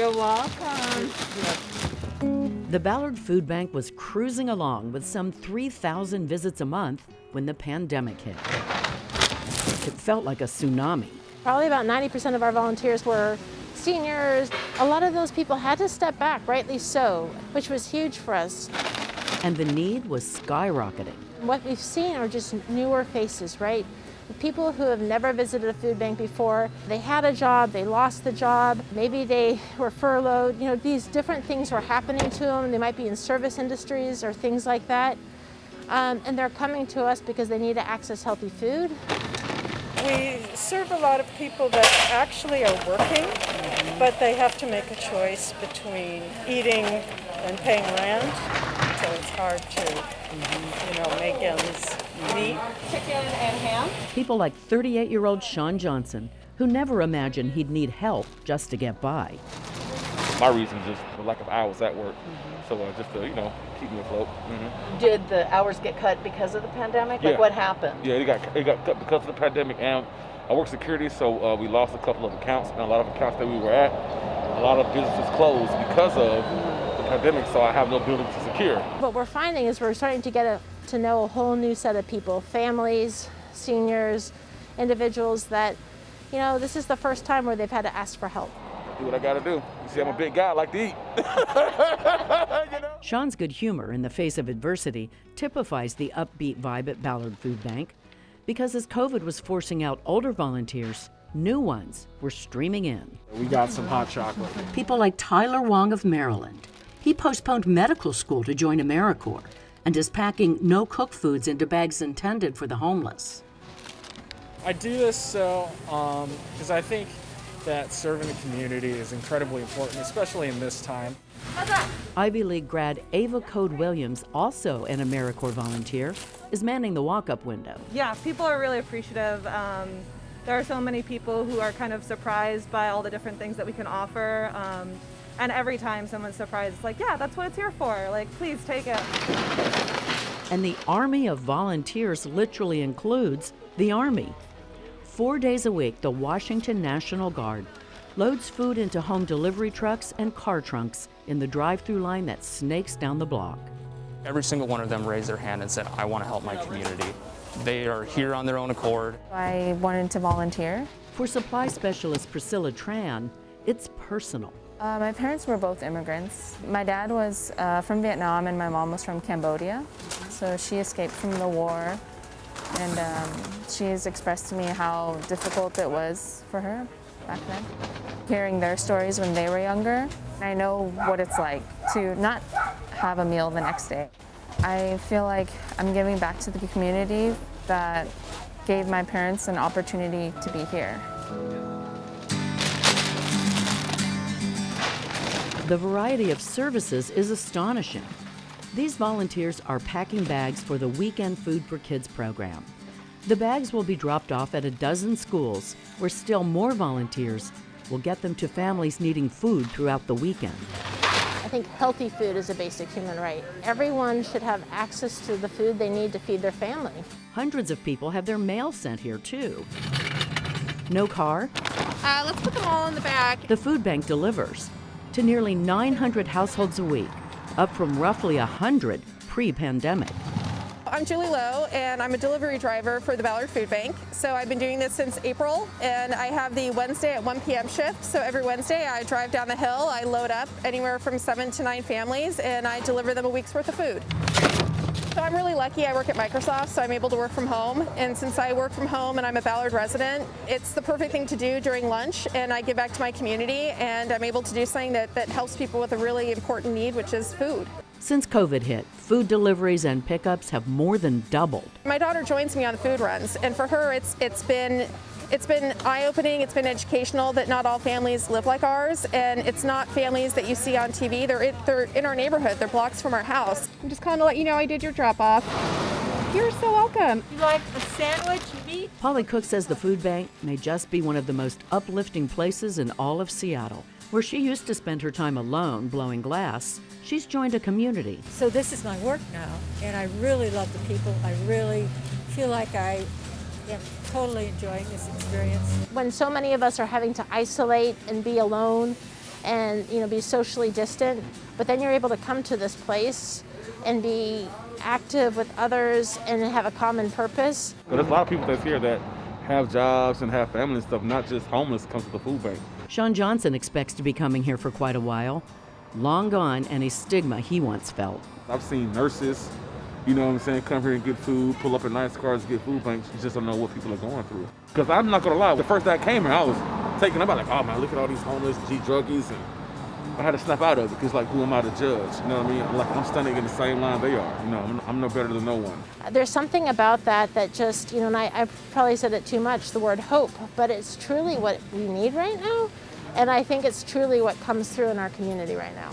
You're welcome. The Ballard Food Bank was cruising along with some 3,000 visits a month when the pandemic hit. It felt like a tsunami. Probably about 90% of our volunteers were seniors. A lot of those people had to step back, rightly so, which was huge for us. And the need was skyrocketing. What we've seen are just newer faces, right? People who have never visited a food bank before, they had a job, they lost the job, maybe they were furloughed. You know, these different things were happening to them. They might be in service industries or things like that. And they're coming to us because they need to access healthy food. We serve a lot of people that actually are working, but they have to make a choice between eating and paying rent. So it's hard to, make ends meet. Chicken and ham. People like 38-year-old Shawn Johnson, who never imagined he'd need help just to get by. My reason is just the lack of hours at work. So just to, keep me afloat. Did the hours get cut because of the pandemic? Yeah. Like what happened? Yeah, it got cut because of the pandemic, and I work security, so we lost a couple of accounts, and a lot of accounts that we were at, a lot of businesses closed because of the pandemic, so I have no building to secure. What we're finding is we're starting to get to know a whole new set of people, families, seniors, individuals that, this is the first time where they've had to ask for help. Do what I gotta do. You see, I'm a big guy, I like to eat. Shawn's good humor in the face of adversity typifies the upbeat vibe at Ballard Food Bank. Because as COVID was forcing out older volunteers, new ones were streaming in. We got some hot chocolate. People like Tyler Wong of Maryland. He postponed medical school to join AmeriCorps and is packing no-cook foods into bags intended for the homeless. I do this because I think that serving the community is incredibly important, especially in this time. Ivy League grad Ava Code Williams, also an AmeriCorps volunteer, is manning the walk-up window. Yeah, people are really appreciative. There are so many people who are kind of surprised by all the different things that we can offer. And every time someone's surprised, it's like, yeah, that's what it's here for. Like, please take it. And the army of volunteers literally includes the Army. 4 days a week, the Washington National Guard loads food into home delivery trucks and car trunks in the drive-through line that snakes down the block. Every single one of them raised their hand and said, I want to help my community. They are here on their own accord. I wanted to volunteer. For supply specialist Priscilla Tran, it's personal. My parents were both immigrants. My dad was from Vietnam and my mom was from Cambodia. So she escaped from the war. And she has expressed to me how difficult it was for her back then. Hearing their stories when they were younger, I know what it's like to not have a meal the next day. I feel like I'm giving back to the community that gave my parents an opportunity to be here. The variety of services is astonishing. These volunteers are packing bags for the Weekend Food for Kids program. The bags will be dropped off at a dozen schools, where still more volunteers will get them to families needing food throughout the weekend. I think healthy food is a basic human right. Everyone should have access to the food they need to feed their family. Hundreds of people have their mail sent here, too. No car? Let's put them all in the bag. The food bank delivers to nearly 900 households a week, up from roughly 100 pre-pandemic. I'm Julie Lowe, and I'm a delivery driver for the Ballard Food Bank. So I've been doing this since April, and I have the Wednesday at 1 p.m. shift. So every Wednesday I drive down the hill, I load up anywhere from 7 to 9 families, and I deliver them a week's worth of food. So I'm really lucky. I work at Microsoft, so I'm able to work from home. And since I work from home and I'm a Ballard resident, it's the perfect thing to do during lunch, and I give back to my community, and I'm able to do something that helps people with a really important need, which is food. Since COVID hit, food deliveries and pickups have more than doubled. My daughter joins me on the food runs, and for her it's been eye-opening, it's been educational that not all families live like ours, and it's not families that you see on TV. They're in our neighborhood, they're blocks from our house. I'm just calling to let you know I did your drop-off. You're so welcome. You like a sandwich, meat? Polly Cook says the food bank may just be one of the most uplifting places in all of Seattle. Where she used to spend her time alone blowing glass, she's joined a community. So this is my work now, and I really love the people. I really feel like I am totally enjoying this experience. When so many of us are having to isolate and be alone and be socially distant, but then you're able to come to this place and be active with others and have a common purpose. But there's a lot of people that's here that have jobs and have family and stuff, not just homeless, comes to the food bank. Shawn Johnson expects to be coming here for quite a while. Long gone any stigma he once felt. I've seen nurses, come here and get food, pull up in nice cars to get food banks. You just don't know what people are going through. Because I'm not gonna lie, the first day I came here, I was taken aback, like, oh man, look at all these homeless G-druggies, and I had to snap out of it, because like, who am I to judge? You know what I mean? Like, I'm standing in the same line they are. I'm no better than no one. There's something about that just, and I've probably said it too much, the word hope, but it's truly what we need right now, and I think it's truly what comes through in our community right now.